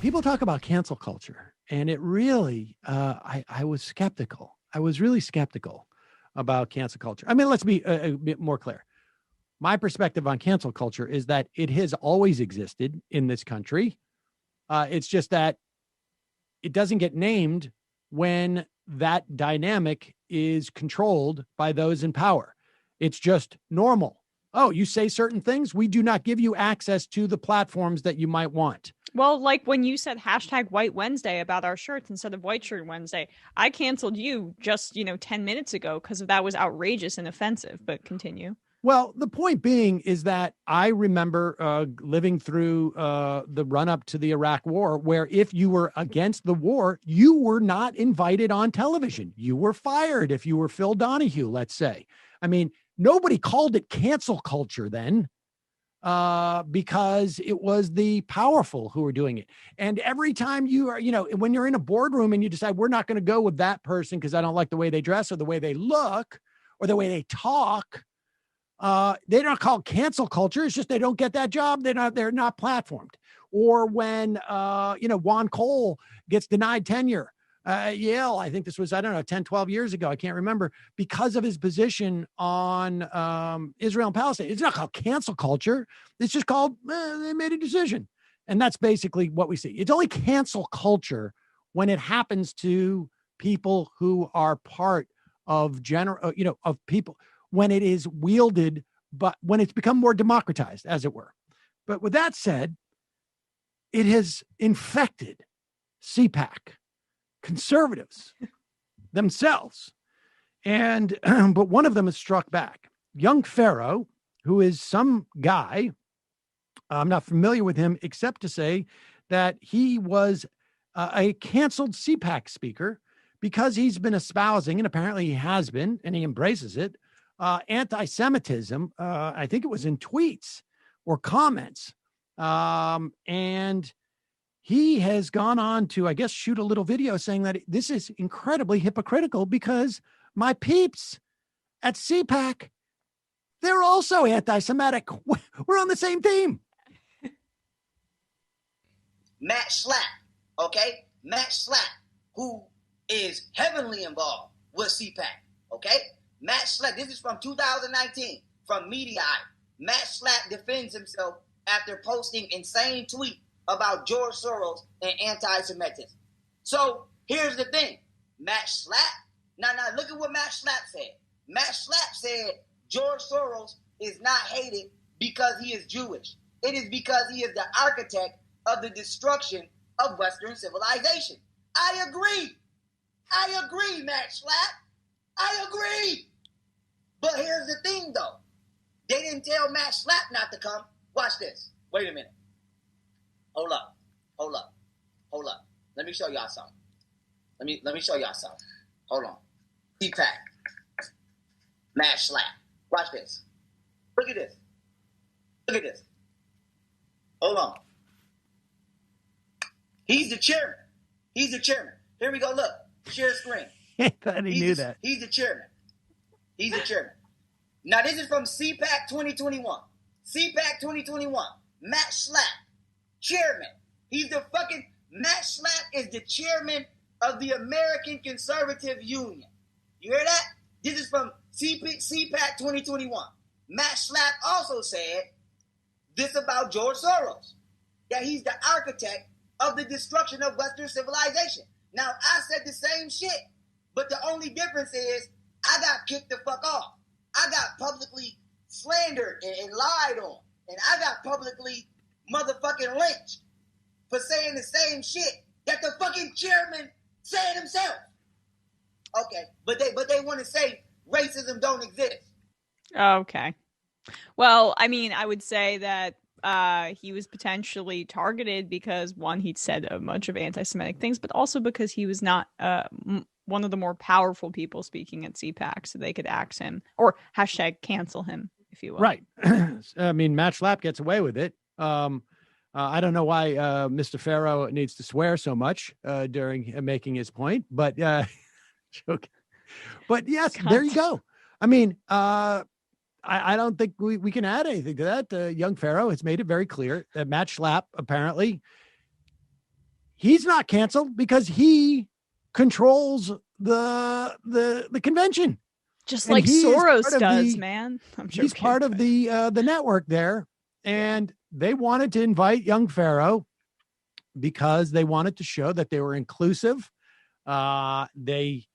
people talk about cancel culture, and it really, I was skeptical. I was really skeptical about cancel culture. I mean, let's be a bit more clear. My perspective on cancel culture is that it has always existed in this country. It's just that it doesn't get named when that dynamic is controlled by those in power. It's just normal. Oh, you say certain things, we do not give you access to the platforms that you might want. Well, like when you said hashtag White Wednesday about our shirts instead of White Shirt Wednesday, I canceled you just, 10 minutes ago because that was outrageous and offensive, but continue. Well, the point being is that I remember living through the run up to the Iraq War, where if you were against the war, you were not invited on television. You were fired if you were Phil Donahue, let's say. I mean, nobody called it cancel culture then because it was the powerful who were doing it. And every time you are, when you're in a boardroom and you decide we're not going to go with that person because I don't like the way they dress or the way they look or the way they talk, they're not called cancel culture. It's just they don't get that job. They're not platformed. Or when Juan Cole gets denied tenure, Yale, I think this was, 10, 12 years ago. I can't remember, because of his position on Israel and Palestine. It's not called cancel culture. It's just called they made a decision. And that's basically what we see. It's only cancel culture when it happens to people who are part of of people, when it is wielded, but when it's become more democratized, as it were. But with that said, it has infected CPAC, conservatives themselves. And, but one of them has struck back. Young Pharaoh, who is some guy, I'm not familiar with him, except to say that he was a canceled CPAC speaker because he's been espousing, and apparently he has been, and he embraces it, anti-Semitism. I think it was in tweets or comments. And he has gone on to, I guess, shoot a little video saying that this is incredibly hypocritical because my peeps at CPAC, they're also anti-Semitic. We're on the same team. Matt Schlapp, okay? Matt Schlapp, who is heavily involved with CPAC, okay? Matt Schlapp, this is from 2019, from Media Eye. Matt Schlapp defends himself after posting insane tweet about George Soros and anti-Semitism. So here's the thing. Matt Schlapp, now look at what Matt Schlapp said. Matt Schlapp said George Soros is not hated because he is Jewish. It is because he is the architect of the destruction of Western civilization. I agree, Matt Schlapp. I agree. But here's the thing, though. They didn't tell Matt Schlapp not to come. Watch this. Wait a minute. Hold up. Let me show y'all something. Let me show y'all something. Hold on. CPAC. Matt Schlapp. Watch this. Look at this. Hold on. He's the chairman. Here we go. Look. Share screen. I thought he knew that. He's the chairman. Now, this is from CPAC 2021. CPAC 2021. Matt Schlapp, chairman. Matt Schlapp is the chairman of the American Conservative Union. You hear that? This is from CPAC 2021. Matt Schlapp also said this about George Soros, that he's the architect of the destruction of Western civilization. Now, I said the same shit, but the only difference is I got kicked the fuck off. I got publicly slandered and lied on. And I got publicly motherfucking lynched for saying the same shit that the fucking chairman said himself. Okay, but they want to say racism don't exist. Okay. Well, I mean, I would say that he was potentially targeted because, one, he'd said a bunch of anti-Semitic things, but also because he was not one of the more powerful people speaking at CPAC, so they could axe him or hashtag cancel him, if you will. Right. I mean, Matt Schlapp gets away with it. I don't know why Mr. Pharaoh needs to swear so much during making his point, but joke. But yes, there you go. I mean, I don't think we can add anything to that. Young Pharaoh has made it very clear that Matt Schlapp apparently he's not canceled because he controls the convention. Just And like he is Soros part of does, the- man. I'm He's joking. part of the network there, and they wanted to invite young Pharaoh because they wanted to show that they were inclusive. We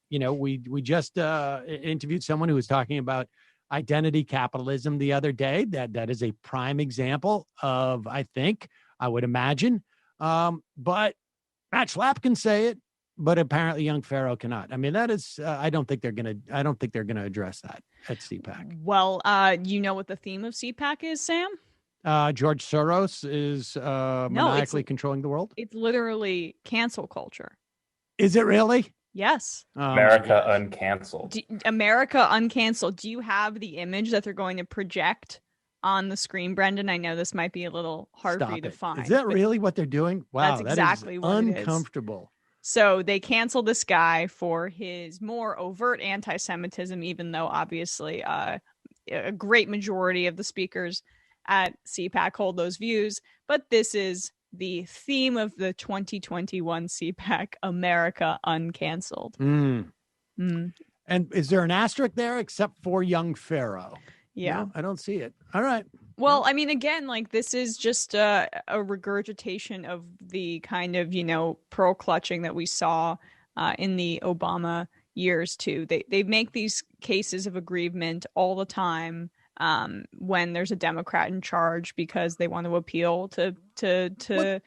just interviewed someone who was talking about identity capitalism the other day. That is a prime example of, I would imagine. But Matt Schlapp can say it, but apparently young Pharaoh cannot. I mean, that is, I don't think they're going to address that at CPAC. Well, you know what the theme of CPAC is, Sam? George Soros is maniacally controlling the world. It's literally cancel culture. Is it really? Yes. America uncanceled. America uncanceled. Do you have the image that they're going to project on the screen, Brendan? I know this might be a little hard for you to find. Is that really what they're doing? Wow, that's exactly what uncomfortable. So they canceled this guy for his more overt anti-Semitism, even though obviously a great majority of the speakers at CPAC hold those views. But this is the theme of the 2021 CPAC, America Uncanceled. And is there an asterisk there except for young Pharaoh? Yeah. No, I don't see it. All right. Well, I mean, again, like this is just a regurgitation of the kind of, pearl clutching that we saw in the Obama years too. They make these cases of aggrievement all the time when there's a Democrat in charge because they want to appeal to the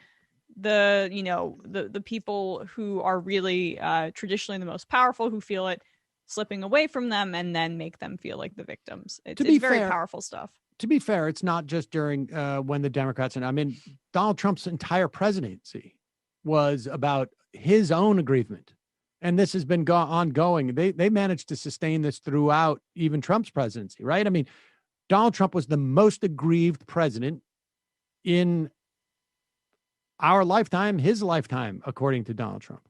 people who are really traditionally the most powerful, who feel it slipping away from them, and then make them feel like the victims. It's very powerful stuff. To be fair, it's not just during when the Democrats, and I mean, Donald Trump's entire presidency was about his own aggrievement. And this has been ongoing. They managed to sustain this throughout even Trump's presidency, right? I mean, Donald Trump was the most aggrieved president in our lifetime, his lifetime, according to Donald Trump.